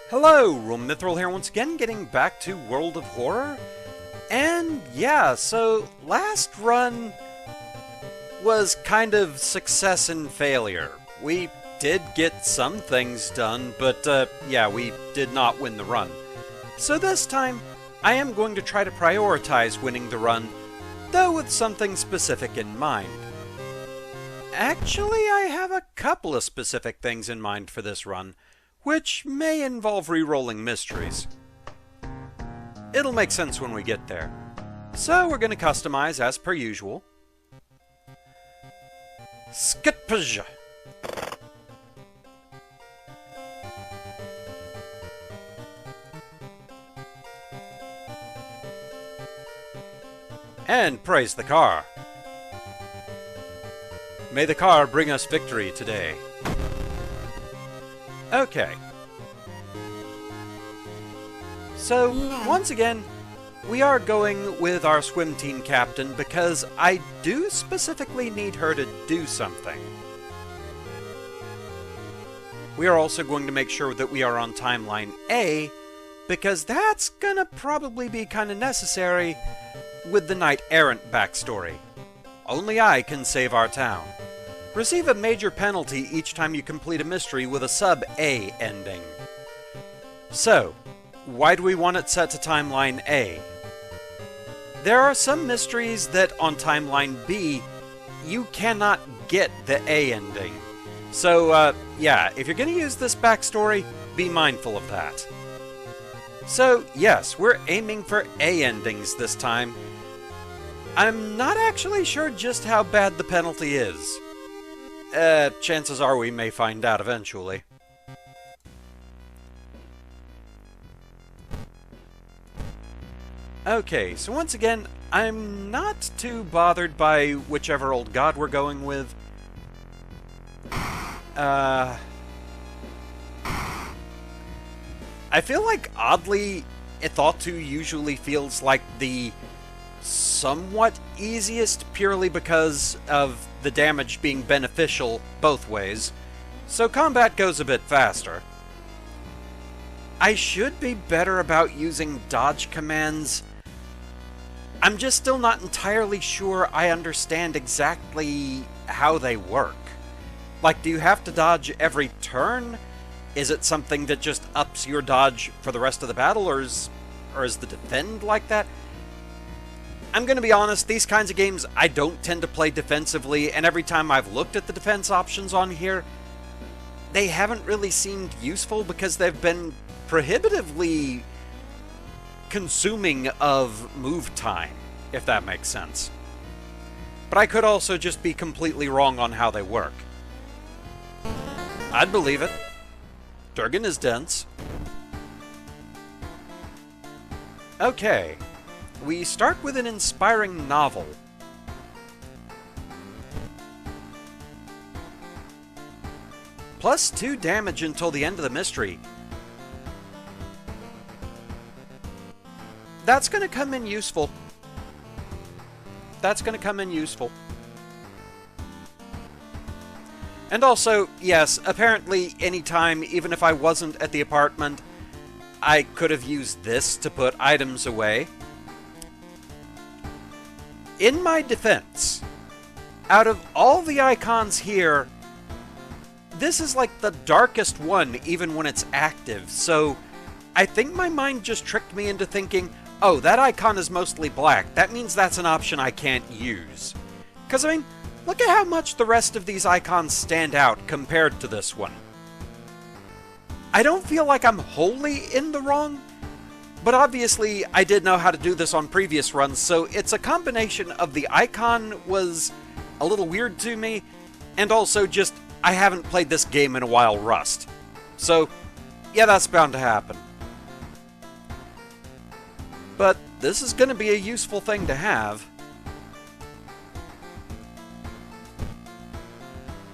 Hello, Mithril here once again, getting back to World of Horror. And yeah, so last run was kind of success and failure. We did get some things done, but yeah, we did not win the run. So this time, I am going to try to prioritize winning the run, though with something specific in mind. Actually, I have a couple of specific things in mind for this run, which may involve re-rolling mysteries. It'll make sense when we get there. So we're going to customize as per usual. Skitpaj. And praise the car. May the car bring us victory today. Okay. So, once again, we are going with our swim team captain because I do specifically need her to do something. We are also going to make sure that we are on timeline A, because that's gonna probably be kinda necessary with the Knight Errant backstory. Only I can save our town. Receive a major penalty each time you complete a mystery with a sub-A ending. So, why do we want it set to timeline A? There are some mysteries that on timeline B, you cannot get the A ending. So, yeah, if you're going to use this backstory, be mindful of that. So, yes, we're aiming for A endings this time. I'm not actually sure just how bad the penalty is. Chances are we may find out eventually. Okay, so once again, I'm not too bothered by whichever old god we're going with. I feel like, oddly, Ithatu usually feels like the somewhat easiest purely because of the damage being beneficial both ways, so combat goes a bit faster. I should be better about using dodge commands. I'm just still not entirely sure I understand exactly how they work. Like, do you have to dodge every turn? Is it something that just ups your dodge for the rest of the battle, or is the defend like that? I'm going to be honest, these kinds of games I don't tend to play defensively, and every time I've looked at the defense options on here, they haven't really seemed useful because they've been prohibitively consuming of move time, if that makes sense. But I could also just be completely wrong on how they work. I'd believe it. Durgan is dense. Okay. We start with an inspiring novel. +2 damage until the end of the mystery. That's going to come in useful. That's going to come in useful. And also, yes, apparently anytime, even if I wasn't at the apartment, I could have used this to put items away. In my defense, out of all the icons here, this is like the darkest one even when it's active, so I think my mind just tricked me into thinking, oh, that icon is mostly black, that means that's an option I can't use. Because, I mean, look at how much the rest of these icons stand out compared to this one. I don't feel like I'm wholly in the wrong, but obviously, I did know how to do this on previous runs, so it's a combination of the icon was a little weird to me, and also just, I haven't played this game in a while rust. So, yeah, that's bound to happen. But this is going to be a useful thing to have.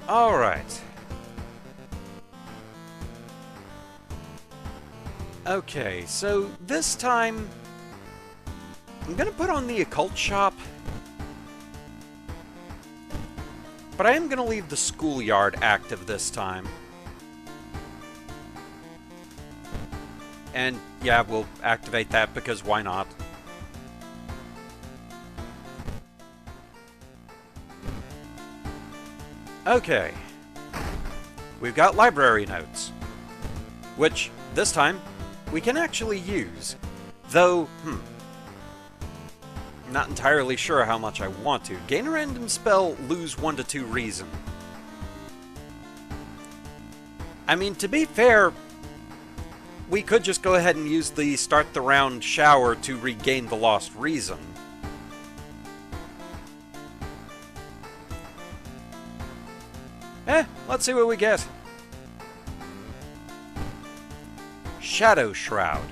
Alright. Okay, so this time, I'm going to put on the occult shop, but I am going to leave the schoolyard active this time. And yeah, we'll activate that because why not? Okay. We've got library notes, which, this time, we can actually use. Though, not entirely sure how much I want to. Gain a random spell, lose 1 to 2 reason. I mean, to be fair, we could just go ahead and use the start the round shower to regain the lost reason. Let's see what we get. Shadow Shroud.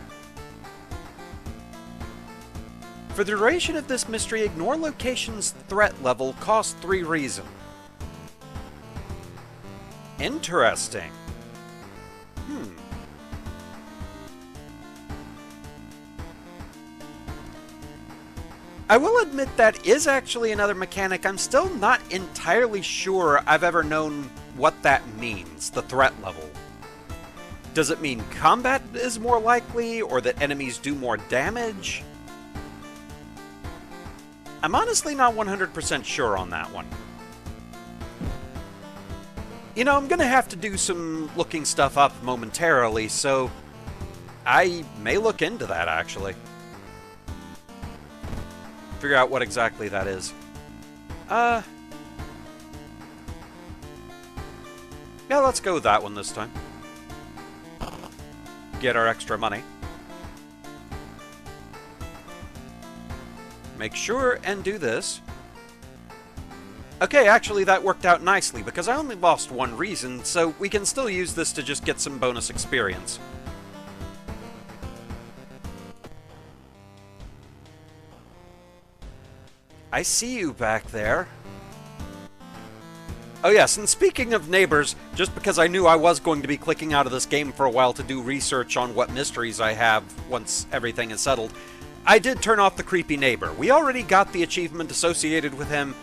For the duration of this mystery, ignore location's threat level, cost 3 reason. Interesting. I will admit that is actually another mechanic. I'm still not entirely sure I've ever known what that means, the threat level. Does it mean combat is more likely, or that enemies do more damage? I'm honestly not 100% sure on that one. You know, I'm gonna have to do some looking stuff up momentarily, so I may look into that, actually. Figure out what exactly that is. Yeah, let's go with that one this time. Get our extra money. Make sure and do this. Okay, actually that worked out nicely, because I only lost 1 reason, so we can still use this to just get some bonus experience. I see you back there. Oh yes, and speaking of neighbors, just because I knew I was going to be clicking out of this game for a while to do research on what mysteries I have once everything is settled, I did turn off the creepy neighbor. We already got the achievement associated with him.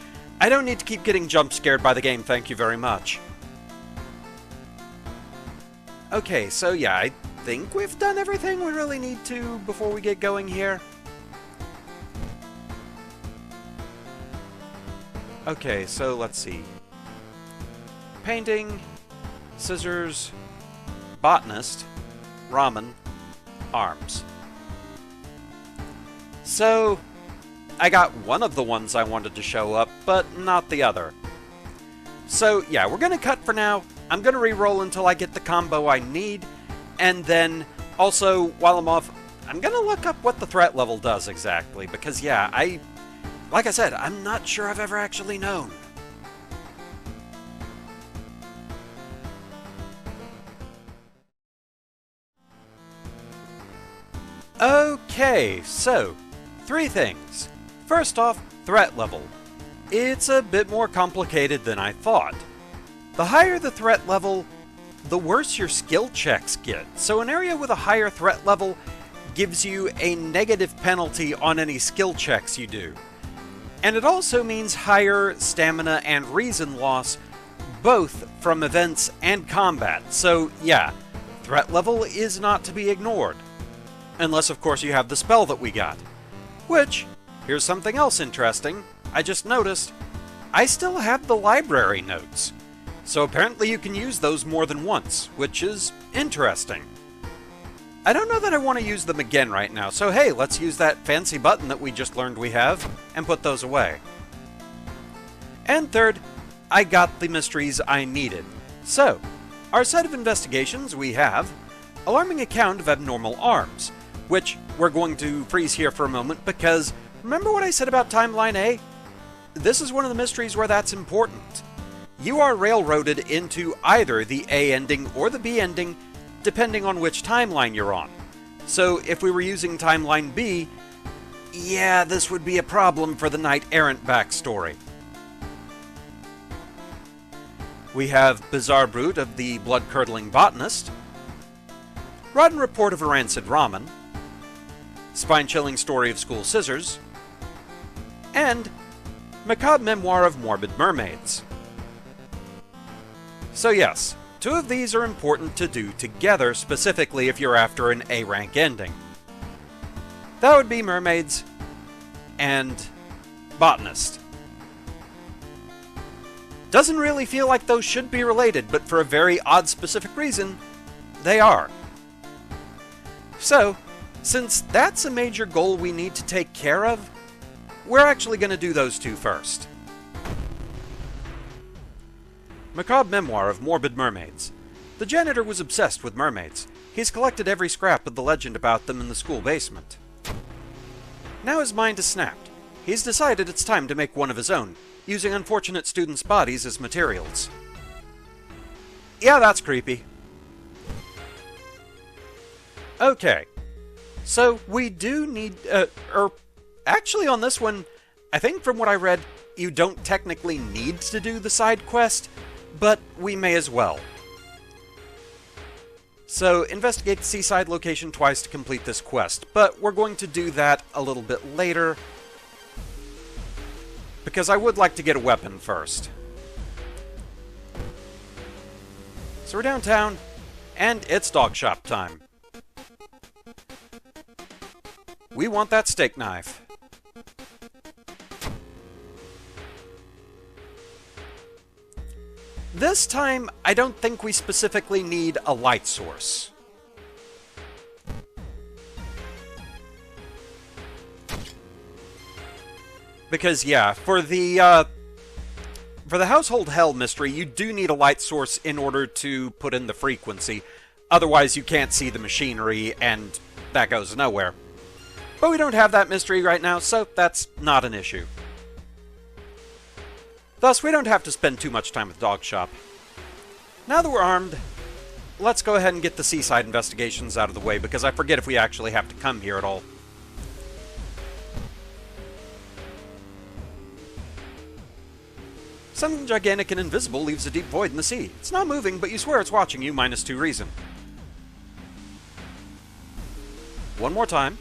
I don't need to keep getting jump scared by the game, thank you very much. Okay, so yeah, I think we've done everything we really need to before we get going here. Okay, so let's see. Painting, scissors, botanist, ramen, arms. So, I got one of the ones I wanted to show up, but not the other. So yeah, we're gonna cut for now. I'm gonna re-roll until I get the combo I need, and then also, while I'm off, I'm gonna look up what the threat level does exactly, because yeah, like I said, I'm not sure I've ever actually known. Okay, so, 3 things. First off, threat level. It's a bit more complicated than I thought. The higher the threat level, the worse your skill checks get. So an area with a higher threat level gives you a negative penalty on any skill checks you do. And it also means higher stamina and reason loss, both from events and combat. So yeah, threat level is not to be ignored. Unless of course you have the spell that we got. Which, here's something else interesting. I just noticed, I still have the library notes. So apparently you can use those more than once, which is interesting. I don't know that I want to use them again right now, so hey, let's use that fancy button that we just learned we have, and put those away. And third, I got the mysteries I needed. So, our set of investigations we have, alarming account of abnormal arms, which we're going to freeze here for a moment because, remember what I said about Timeline A? This is one of the mysteries where that's important. You are railroaded into either the A ending or the B ending, depending on which timeline you're on. So if we were using Timeline B, yeah, this would be a problem for the Knight Errant backstory. We have Bizarre Brute of the Blood-Curdling Botanist, Rotten Report of a Rancid Ramen, Spine-Chilling Story of School Scissors, and Macabre Memoir of Morbid Mermaids. So yes, Two of these are important to do together, specifically if you're after an A rank ending. That would be Mermaids and Botanist. Doesn't really feel like those should be related, but for a very odd specific reason, they are. So, since that's a major goal we need to take care of, we're actually going to do those two first. Macabre Memoir of Morbid Mermaids. The janitor was obsessed with mermaids. He's collected every scrap of the legend about them in the school basement. Now his mind is snapped. He's decided it's time to make one of his own, using unfortunate students' bodies as materials. Yeah, that's creepy. Okay. So, we do need, actually on this one, I think from what I read, you don't technically need to do the side quest, but we may as well. So, investigate the Seaside location twice to complete this quest, but we're going to do that a little bit later, because I would like to get a weapon first. So we're downtown, and it's dog shop time. We want that steak knife. This time, I don't think we specifically need a light source. Because, yeah, for the Household Hell mystery, you do need a light source in order to put in the frequency. Otherwise, you can't see the machinery, and that goes nowhere. But we don't have that mystery right now, so that's not an issue. Thus, we don't have to spend too much time with Dog Shop. Now that we're armed, let's go ahead and get the Seaside investigations out of the way, because I forget if we actually have to come here at all. Something gigantic and invisible leaves a deep void in the sea. It's not moving, but you swear it's watching you, -2 reason. One more time.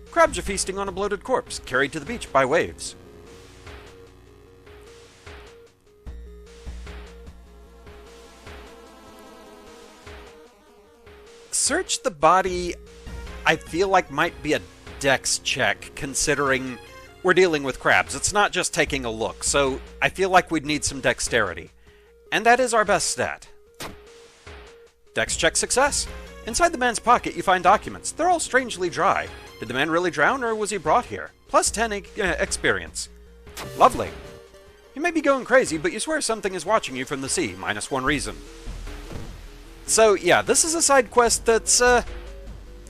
Crabs are feasting on a bloated corpse, carried to the beach by waves. Search the body, I feel like might be a dex check, considering we're dealing with crabs. It's not just taking a look, so I feel like we'd need some dexterity. And that is our best stat. Dex check success. Inside the man's pocket you find documents. They're all strangely dry. Did the man really drown, or was he brought here? +10 experience. Lovely. You may be going crazy, but you swear something is watching you from the sea. -1 reason. So, yeah, this is a side quest that's,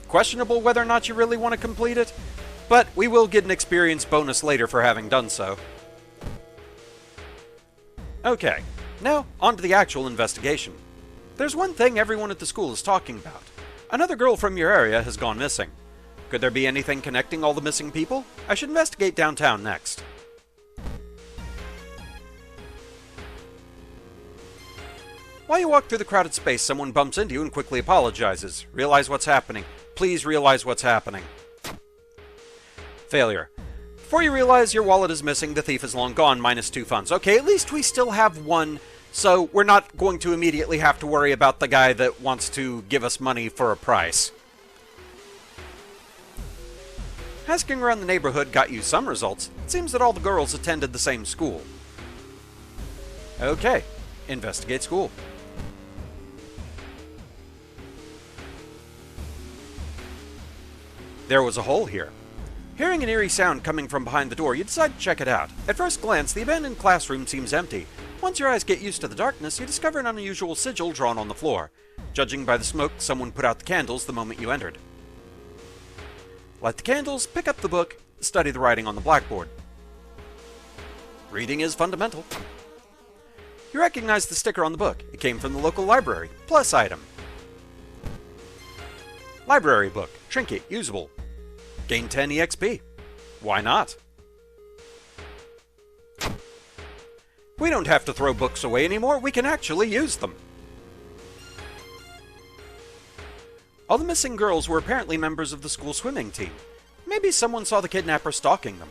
questionable whether or not you really want to complete it, but we will get an experience bonus later for having done so. Okay, now on to the actual investigation. There's one thing everyone at the school is talking about. Another girl from your area has gone missing. Could there be anything connecting all the missing people? I should investigate downtown next. While you walk through the crowded space, someone bumps into you and quickly apologizes. Realize what's happening. Please realize what's happening. Failure. Before you realize your wallet is missing, the thief is long gone, -2 funds. Okay, at least we still have one, so we're not going to immediately have to worry about the guy that wants to give us money for a price. Asking around the neighborhood got you some results. It seems that all the girls attended the same school. Okay, investigate school. There was a hole here. Hearing an eerie sound coming from behind the door, you decide to check it out. At first glance, the abandoned classroom seems empty. Once your eyes get used to the darkness, you discover an unusual sigil drawn on the floor. Judging by the smoke, someone put out the candles the moment you entered. Light the candles, pick up the book, study the writing on the blackboard. Reading is fundamental. You recognize the sticker on the book. It came from the local library. Plus item. Library book. Trinket. Usable. Gain 10 EXP. Why not? We don't have to throw books away anymore. We can actually use them. All the missing girls were apparently members of the school swimming team. Maybe someone saw the kidnapper stalking them.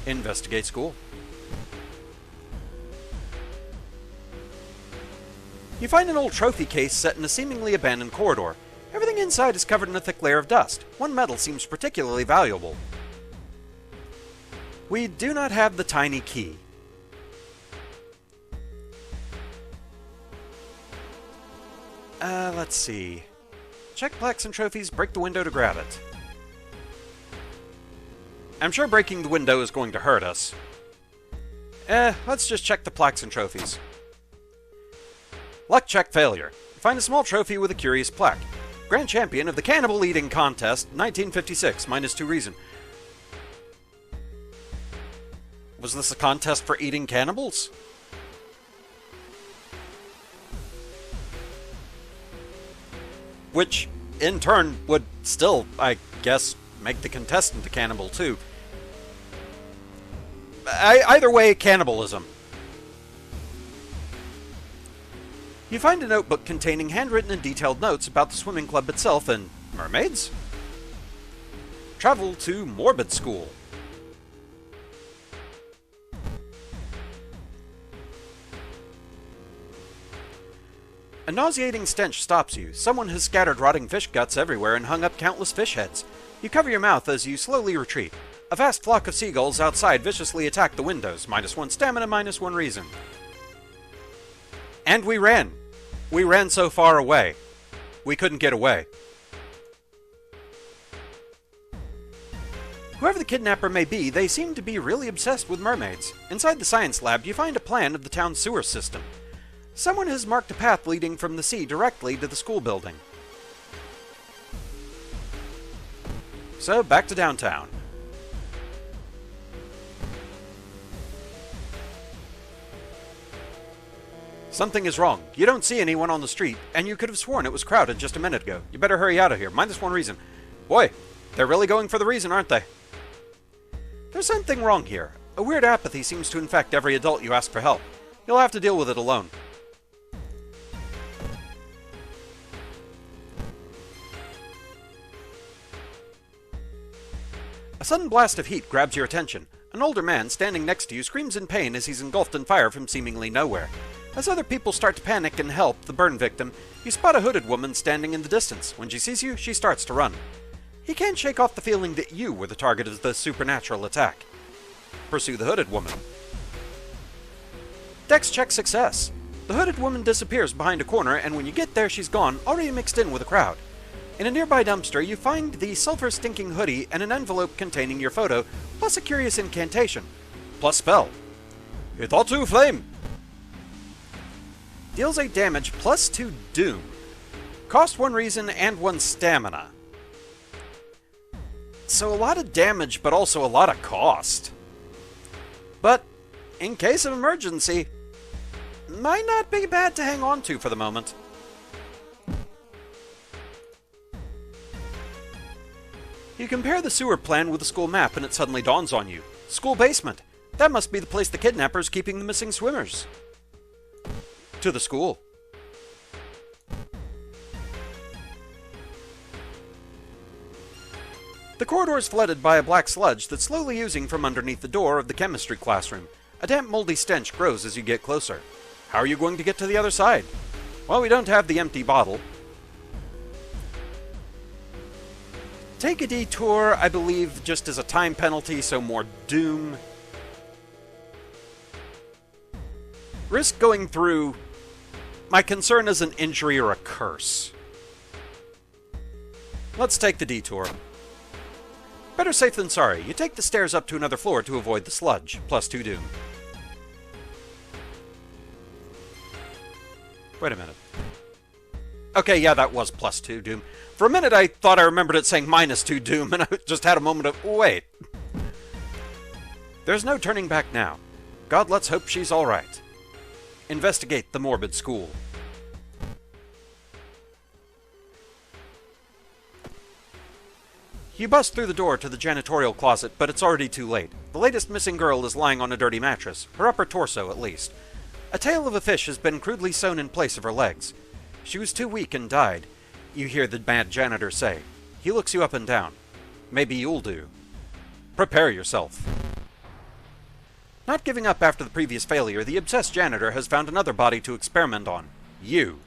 Investigate school. You find an old trophy case set in a seemingly abandoned corridor. Everything inside is covered in a thick layer of dust. One medal seems particularly valuable. We do not have the tiny key. Let's see. Check plaques and trophies, break the window to grab it. I'm sure breaking the window is going to hurt us. Let's just check the plaques and trophies. Luck check failure. Find a small trophy with a curious plaque. Grand Champion of the Cannibal Eating Contest, 1956, -2 reason. Was this a contest for eating cannibals? Which, in turn, would still, I guess, make the contestant a cannibal, too. Either way, cannibalism. You find a notebook containing handwritten and detailed notes about the swimming club itself and mermaids? Travel to Morbid School. A nauseating stench stops you. Someone has scattered rotting fish guts everywhere and hung up countless fish heads. You cover your mouth as you slowly retreat. A vast flock of seagulls outside viciously attack the windows. -1 stamina, -1 reason. And we ran. We ran so far away. We couldn't get away. Whoever the kidnapper may be, they seem to be really obsessed with mermaids. Inside the science lab, you find a plan of the town's sewer system. Someone has marked a path leading from the sea directly to the school building. So, back to downtown. Something is wrong. You don't see anyone on the street, and you could have sworn it was crowded just a minute ago. You better hurry out of here. -1 reason. Boy, they're really going for the reason, aren't they? There's something wrong here. A weird apathy seems to infect every adult you ask for help. You'll have to deal with it alone. A sudden blast of heat grabs your attention. An older man standing next to you screams in pain as he's engulfed in fire from seemingly nowhere. As other people start to panic and help the burn victim, you spot a hooded woman standing in the distance. When she sees you, she starts to run. He can't shake off the feeling that you were the target of the supernatural attack. Pursue the hooded woman. Dex check success. The hooded woman disappears behind a corner, and when you get there, she's gone, already mixed in with a crowd. In a nearby dumpster, you find the sulfur-stinking hoodie and an envelope containing your photo, plus a curious incantation. Plus spell. Hitotsu Flame! Deals 8 damage, plus 2 doom. Cost 1 reason and 1 stamina. So a lot of damage, but also a lot of cost. But, in case of emergency, might not be bad to hang on to for the moment. You compare the sewer plan with the school map and it suddenly dawns on you. School basement. That must be the place the kidnapper's keeping the missing swimmers. To the school. The corridor is flooded by a black sludge that's slowly oozing from underneath the door of the chemistry classroom. A damp, moldy stench grows as you get closer. How are you going to get to the other side? Well, we don't have the empty bottle. Take a detour, I believe, just as a time penalty, so more doom. Risk going through. My concern is an injury or a curse. Let's take the detour. Better safe than sorry. You take the stairs up to another floor to avoid the sludge. Plus 2 doom. Wait a minute. Okay, yeah, that was plus 2 doom. For a minute, I thought I remembered it saying minus 2 doom, and I just had a moment of, wait. There's no turning back now. God, let's hope she's alright. Investigate the morbid school. You bust through the door to the janitorial closet, but it's already too late. The latest missing girl is lying on a dirty mattress, her upper torso at least. A tail of a fish has been crudely sewn in place of her legs. She was too weak and died, you hear the mad janitor say. He looks you up and down. Maybe you'll do. Prepare yourself. Not giving up after the previous failure, the obsessed janitor has found another body to experiment on. You.